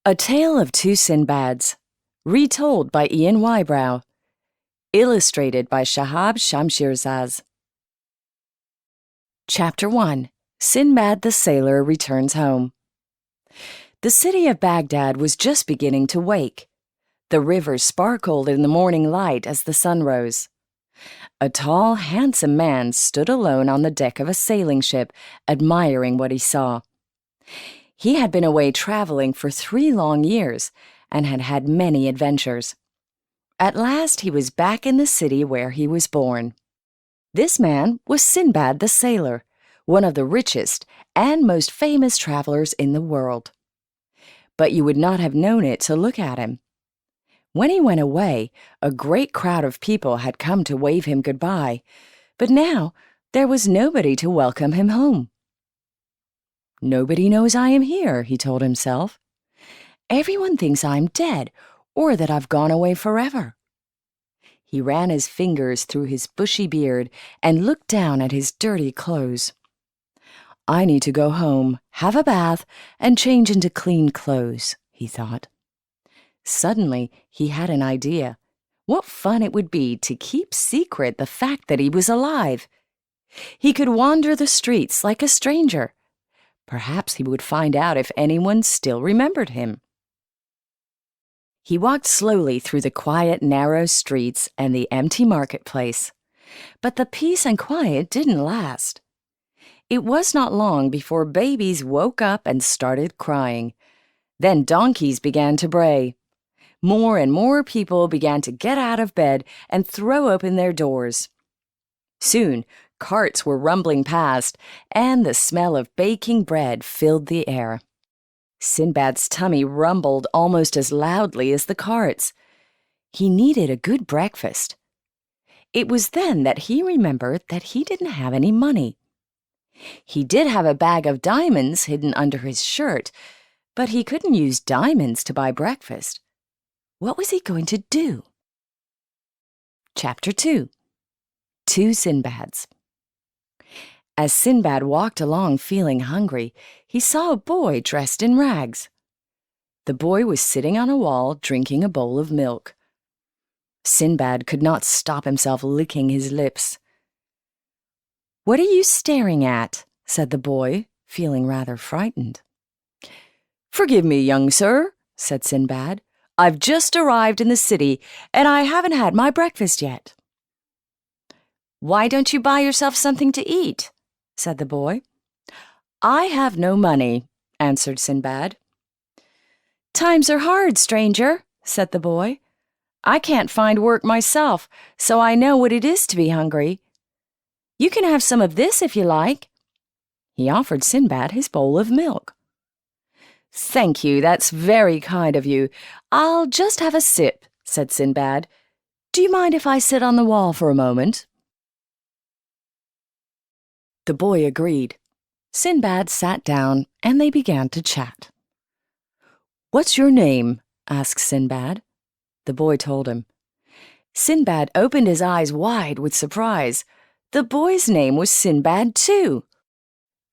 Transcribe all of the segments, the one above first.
A Tale of Two Sinbads, retold by Ian Wybrow, illustrated by Shahab Shamshirzaz. Chapter 1. Sinbad the Sailor Returns Home. The city of Baghdad was just beginning to wake. The river sparkled in the morning light as the sun rose. A tall, handsome man stood alone on the deck of a sailing ship, admiring what he saw. He had been away traveling for 3 long years and had had many adventures. At last he was back in the city where he was born. This man was Sinbad the Sailor, one of the richest and most famous travelers in the world. But you would not have known it to look at him. When he went away, a great crowd of people had come to wave him goodbye, but now there was nobody to welcome him home. "Nobody knows I am here," he told himself. "Everyone thinks I'm dead or that I've gone away forever." He ran his fingers through his bushy beard and looked down at his dirty clothes. "I need to go home, have a bath, and change into clean clothes," he thought. Suddenly, he had an idea. What fun it would be to keep secret the fact that he was alive. He could wander the streets like a stranger. Perhaps he would find out if anyone still remembered him. He walked slowly through the quiet, narrow streets and the empty marketplace. But the peace and quiet didn't last. It was not long before babies woke up and started crying. Then donkeys began to bray. More and more people began to get out of bed and throw open their doors. Soon, carts were rumbling past, and the smell of baking bread filled the air. Sinbad's tummy rumbled almost as loudly as the carts. He needed a good breakfast. It was then that he remembered that he didn't have any money. He did have a bag of diamonds hidden under his shirt, but he couldn't use diamonds to buy breakfast. What was he going to do? Chapter 2. Two Sinbads. As Sinbad walked along feeling hungry, he saw a boy dressed in rags. The boy was sitting on a wall drinking a bowl of milk. Sinbad could not stop himself licking his lips. "What are you staring at?" said the boy, feeling rather frightened. "Forgive me, young sir," said Sinbad. "I've just arrived in the city, and I haven't had my breakfast yet." "Why don't you buy yourself something to eat?" said the boy. "I have no money," answered Sinbad. "Times are hard, stranger," said the boy. "I can't find work myself, so I know what it is to be hungry. You can have some of this if you like." He offered Sinbad his bowl of milk. "Thank you, that's very kind of you. I'll just have a sip," said Sinbad. "Do you mind if I sit on the wall for a moment?" The boy agreed. Sinbad sat down, and they began to chat. "What's your name?" asked Sinbad. The boy told him. Sinbad opened his eyes wide with surprise. The boy's name was Sinbad, too.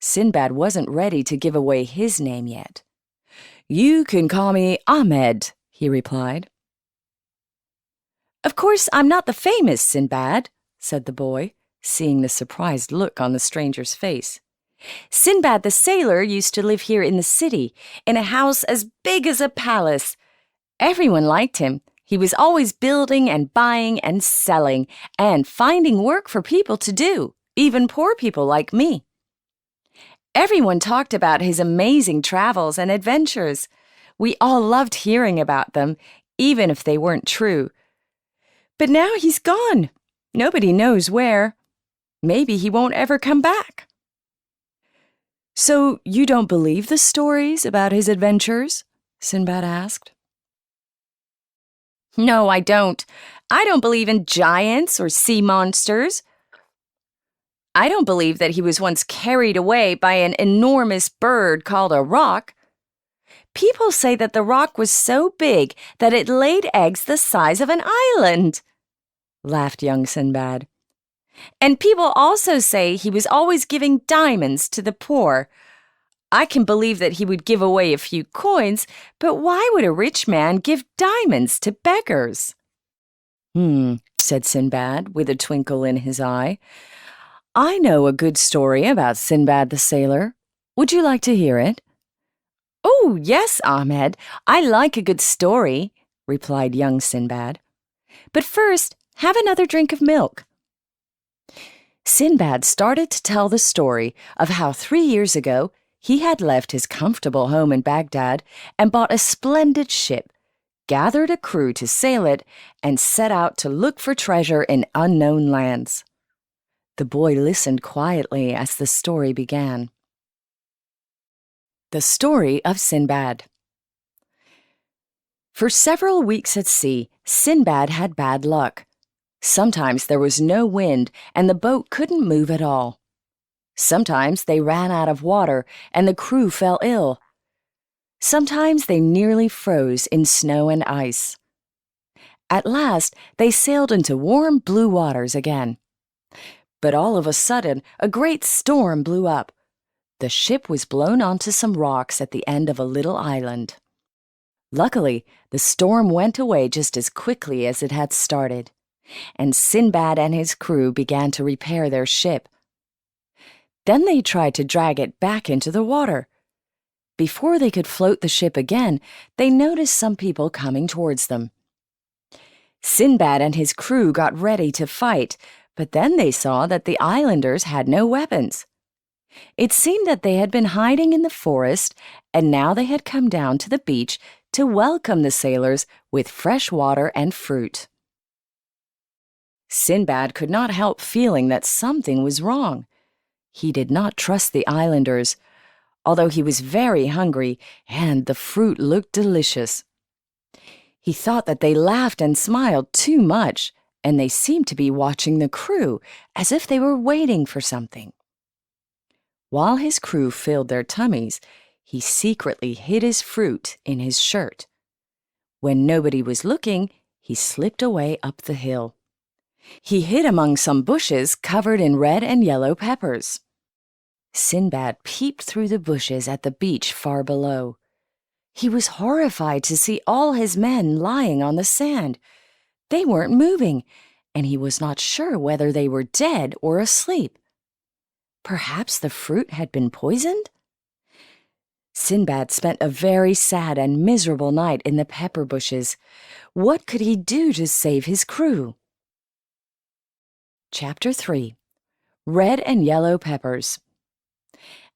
Sinbad wasn't ready to give away his name yet. "You can call me Ahmed," he replied. "Of course, I'm not the famous Sinbad," said the boy, seeing the surprised look on the stranger's face. "Sinbad the Sailor used to live here in the city, in a house as big as a palace. Everyone liked him. He was always building and buying and selling and finding work for people to do, even poor people like me. Everyone talked about his amazing travels and adventures. We all loved hearing about them, even if they weren't true. But now he's gone. Nobody knows where. Maybe he won't ever come back." "So you don't believe the stories about his adventures?" Sinbad asked. "No, I don't. I don't believe in giants or sea monsters. I don't believe that he was once carried away by an enormous bird called a roc. People say that the roc was so big that it laid eggs the size of an island," laughed young Sinbad. "And people also say he was always giving diamonds to the poor. I can believe that he would give away a few coins, but why would a rich man give diamonds to beggars?" Said Sinbad with a twinkle in his eye. "I know a good story about Sinbad the sailor. Would you like to hear it?" "Oh, yes, Ahmed, I like a good story," replied young Sinbad. "But first, have another drink of milk." Sinbad started to tell the story of how 3 years ago he had left his comfortable home in Baghdad and bought a splendid ship, gathered a crew to sail it, and set out to look for treasure in unknown lands. The boy listened quietly as the story began. The story of Sinbad. For several weeks at sea, Sinbad had bad luck. Sometimes there was no wind and the boat couldn't move at all. Sometimes they ran out of water and the crew fell ill. Sometimes they nearly froze in snow and ice. At last, they sailed into warm blue waters again. But all of a sudden, a great storm blew up. The ship was blown onto some rocks at the end of a little island. Luckily, the storm went away just as quickly as it had started, and Sinbad and his crew began to repair their ship. Then they tried to drag it back into the water. Before they could float the ship again, they noticed some people coming towards them. Sinbad and his crew got ready to fight, but then they saw that the islanders had no weapons. It seemed that they had been hiding in the forest, and now they had come down to the beach to welcome the sailors with fresh water and fruit. Sinbad could not help feeling that something was wrong. He did not trust the islanders, although he was very hungry and the fruit looked delicious. He thought that they laughed and smiled too much, and they seemed to be watching the crew as if they were waiting for something. While his crew filled their tummies, he secretly hid his fruit in his shirt. When nobody was looking, he slipped away up the hill. He hid among some bushes covered in red and yellow peppers. Sinbad peeped through the bushes at the beach far below. He was horrified to see all his men lying on the sand. They weren't moving, and he was not sure whether they were dead or asleep. Perhaps the fruit had been poisoned? Sinbad spent a very sad and miserable night in the pepper bushes. What could he do to save his crew? Chapter 3. Red and Yellow Peppers.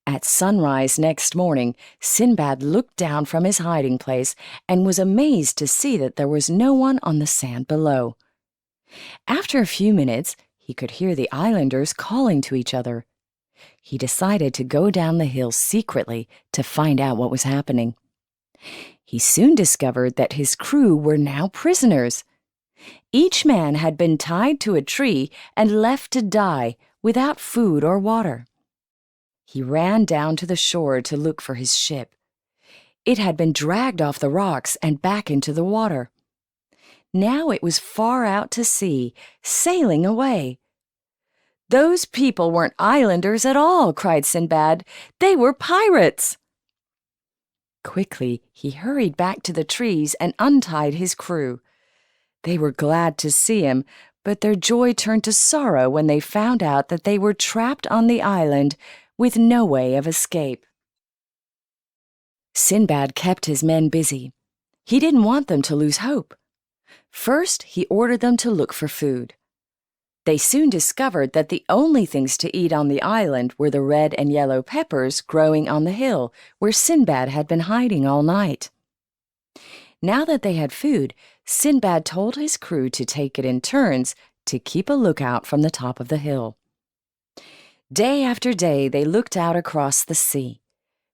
At sunrise next morning, Sinbad looked down from his hiding place and was amazed to see that there was no one on the sand below. After a few minutes, he could hear the islanders calling to each other. He decided to go down the hill secretly to find out what was happening. He soon discovered that his crew were now prisoners. Each man had been tied to a tree and left to die without food or water. He ran down to the shore to look for his ship. It had been dragged off the rocks and back into the water. Now it was far out to sea, sailing away. "Those people weren't islanders at all," cried Sinbad. "They were pirates." Quickly, he hurried back to the trees and untied his crew. They were glad to see him, but their joy turned to sorrow when they found out that they were trapped on the island with no way of escape. Sinbad kept his men busy. He didn't want them to lose hope. First, he ordered them to look for food. They soon discovered that the only things to eat on the island were the red and yellow peppers growing on the hill where Sinbad had been hiding all night. Now that they had food, Sinbad told his crew to take it in turns to keep a lookout from the top of the hill. Day after day they looked out across the sea,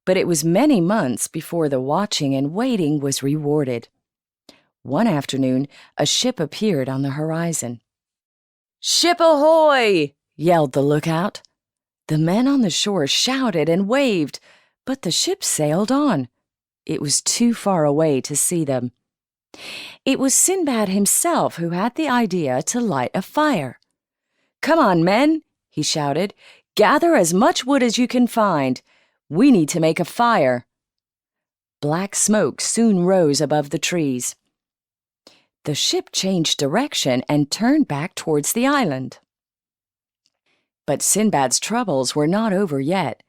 but it was many months before the watching and waiting was rewarded. One afternoon, a ship appeared on the horizon. "Ship ahoy!" yelled the lookout. The men on the shore shouted and waved, but the ship sailed on. It was too far away to see them. It was Sinbad himself who had the idea to light a fire. "Come on, men," he shouted. "Gather as much wood as you can find. We need to make a fire." Black smoke soon rose above the trees. The ship changed direction and turned back towards the island. But Sinbad's troubles were not over yet.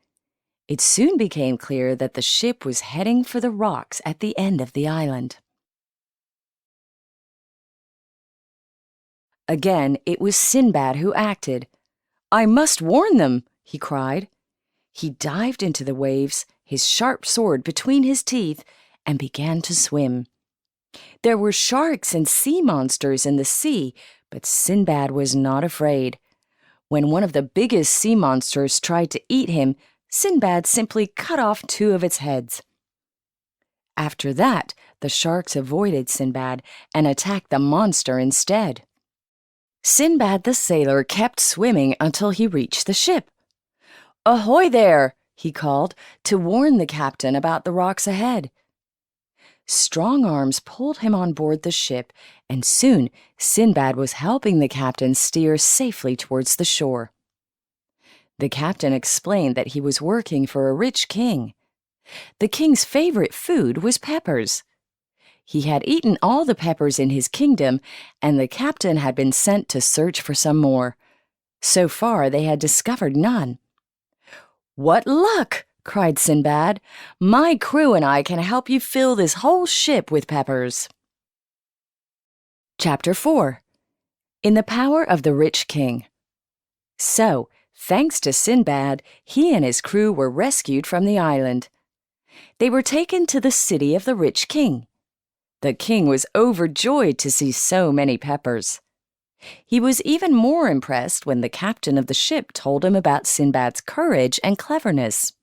It soon became clear that the ship was heading for the rocks at the end of the island. Again, it was Sinbad who acted. "I must warn them," he cried. He dived into the waves, his sharp sword between his teeth, and began to swim. There were sharks and sea monsters in the sea, but Sinbad was not afraid. When one of the biggest sea monsters tried to eat him, Sinbad simply cut off 2 of its heads. After that, the sharks avoided Sinbad and attacked the monster instead. Sinbad the sailor kept swimming until he reached the ship. "Ahoy there!" he called to warn the captain about the rocks ahead. Strong arms pulled him on board the ship, and soon Sinbad was helping the captain steer safely towards the shore. The captain explained that he was working for a rich king. The king's favorite food was peppers. He had eaten all the peppers in his kingdom, and the captain had been sent to search for some more. So far, they had discovered none. "What luck!" cried Sinbad. "My crew and I can help you fill this whole ship with peppers." Chapter 4. In the Power of the Rich King. So, thanks to Sinbad, he and his crew were rescued from the island. They were taken to the city of the rich king. The king was overjoyed to see so many peppers. He was even more impressed when the captain of the ship told him about Sinbad's courage and cleverness.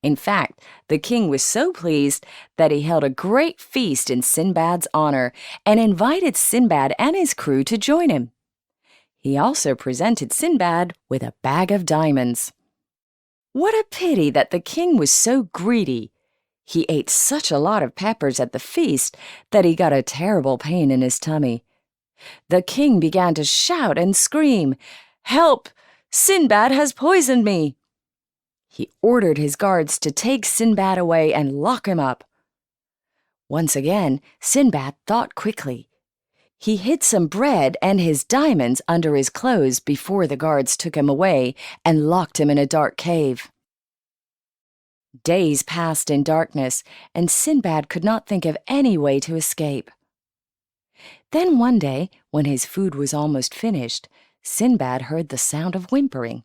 In fact, the king was so pleased that he held a great feast in Sinbad's honor and invited Sinbad and his crew to join him. He also presented Sinbad with a bag of diamonds. What a pity that the king was so greedy. He ate such a lot of peppers at the feast that he got a terrible pain in his tummy. The king began to shout and scream, "Help! Sinbad has poisoned me!" He ordered his guards to take Sinbad away and lock him up. Once again, Sinbad thought quickly. He hid some bread and his diamonds under his clothes before the guards took him away and locked him in a dark cave. Days passed in darkness, and Sinbad could not think of any way to escape. Then one day, when his food was almost finished, Sinbad heard the sound of whimpering.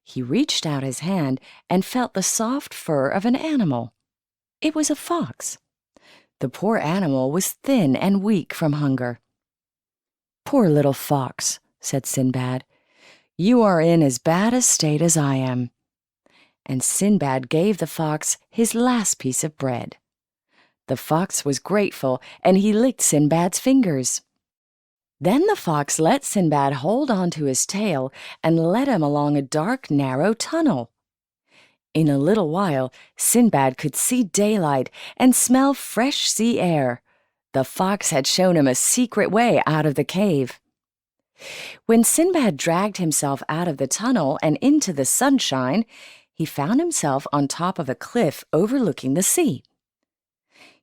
He reached out his hand and felt the soft fur of an animal. It was a fox. The poor animal was thin and weak from hunger. "Poor little fox," said Sinbad. "You are in as bad a state as I am." And Sinbad gave the fox his last piece of bread. The fox was grateful, and he licked Sinbad's fingers. Then the fox let Sinbad hold on to his tail and led him along a dark, narrow tunnel. In a little while, Sinbad could see daylight and smell fresh sea air. The fox had shown him a secret way out of the cave. When Sinbad dragged himself out of the tunnel and into the sunshine, he found himself on top of a cliff overlooking the sea.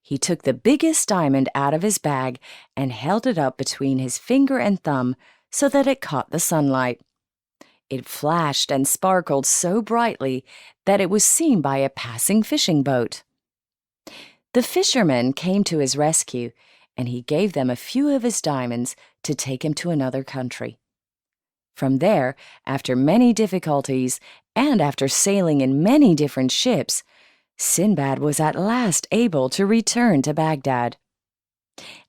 He took the biggest diamond out of his bag and held it up between his finger and thumb so that it caught the sunlight. It flashed and sparkled so brightly that it was seen by a passing fishing boat. The fishermen came to his rescue, and he gave them a few of his diamonds to take him to another country. From there, after many difficulties, and after sailing in many different ships, Sinbad was at last able to return to Baghdad.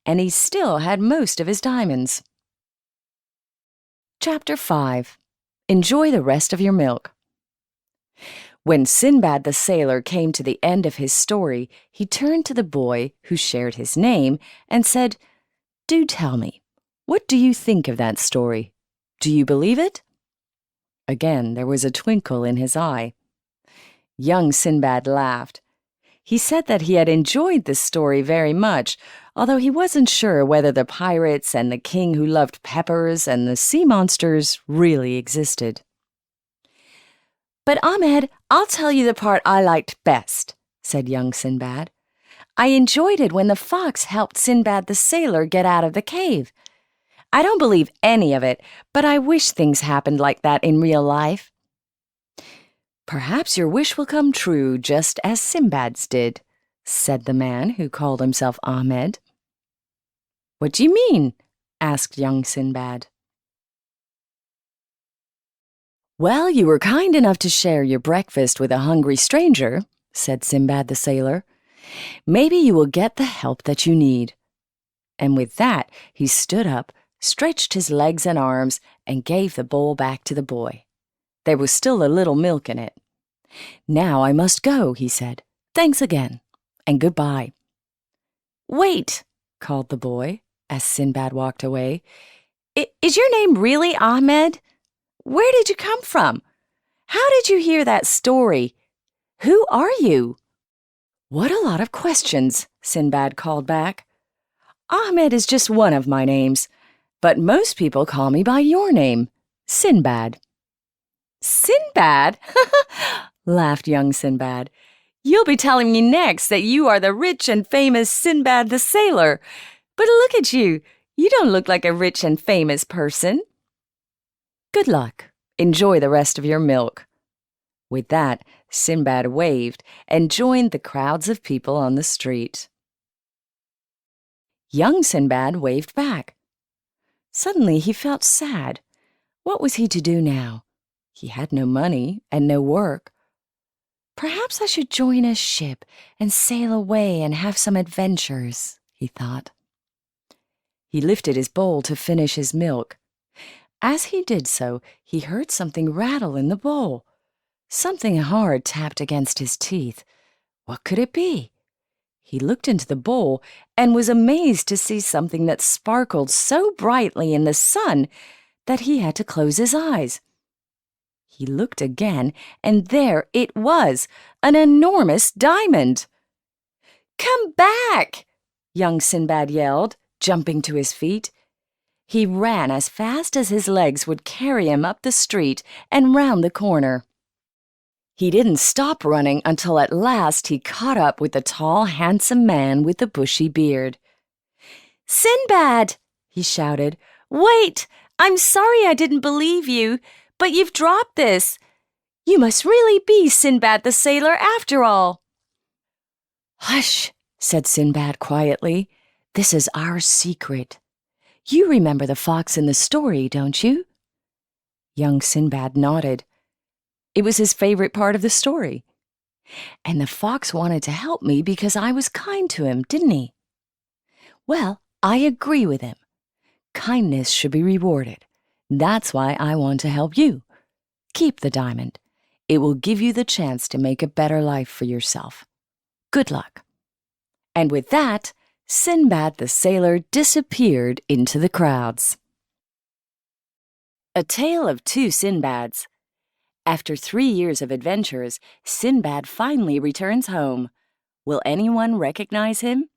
And he still had most of his diamonds. Chapter 5. Enjoy the rest of your milk. When Sinbad the sailor came to the end of his story, he turned to the boy, who shared his name, and said, "Do tell me, what do you think of that story? Do you believe it?" Again there was a twinkle in his eye. Young Sinbad laughed. He said that he had enjoyed this story very much, although he wasn't sure whether the pirates and the king who loved peppers and the sea monsters really existed. But Ahmed, I'll tell you the part I liked best, said young Sinbad. I enjoyed it when the fox helped Sinbad the sailor get out of the cave. I don't believe any of it, but I wish things happened like that in real life. Perhaps your wish will come true just as Sinbad's did, said the man who called himself Ahmed. What do you mean? Asked young Sinbad. Well, you were kind enough to share your breakfast with a hungry stranger, said Sinbad the sailor. Maybe you will get the help that you need. And with that, he stood up, stretched his legs and arms, and gave the bowl back to the boy. There was still a little milk in it. Now I must go, he said. Thanks again, and goodbye. Wait, called the boy, as Sinbad walked away. Is your name really Ahmed? Where did you come from? How did you hear that story? Who are you? What a lot of questions, Sinbad called back. Ahmed is just one of my names, but most people call me by your name, Sinbad. Sinbad? Laughed young Sinbad. You'll be telling me next that you are the rich and famous Sinbad the sailor. But look at you. You don't look like a rich and famous person. Good luck. Enjoy the rest of your milk. With that, Sinbad waved and joined the crowds of people on the street. Young Sinbad waved back. Suddenly he felt sad. What was he to do now? He had no money and no work. Perhaps I should join a ship and sail away and have some adventures, he thought. He lifted his bowl to finish his milk. As he did so, he heard something rattle in the bowl. Something hard tapped against his teeth. What could it be? He looked into the bowl and was amazed to see something that sparkled so brightly in the sun that he had to close his eyes. He looked again, and there it was, an enormous diamond. "Come back!" young Sinbad yelled, jumping to his feet. He ran as fast as his legs would carry him up the street and round the corner. He didn't stop running until at last he caught up with the tall, handsome man with the bushy beard. "Sinbad!" he shouted. "Wait! I'm sorry I didn't believe you, but you've dropped this. You must really be Sinbad the sailor after all." "Hush!" said Sinbad quietly. "This is our secret. You remember the fox in the story, don't you?" Young Sinbad nodded. It was his favorite part of the story. "And the fox wanted to help me because I was kind to him, didn't he?" "Well, I agree with him. Kindness should be rewarded. That's why I want to help you. Keep the diamond. It will give you the chance to make a better life for yourself. Good luck." And with that, Sinbad the sailor disappeared into the crowds. A Tale of Two Sinbads. After 3 years of adventures, Sinbad finally returns home. Will anyone recognize him?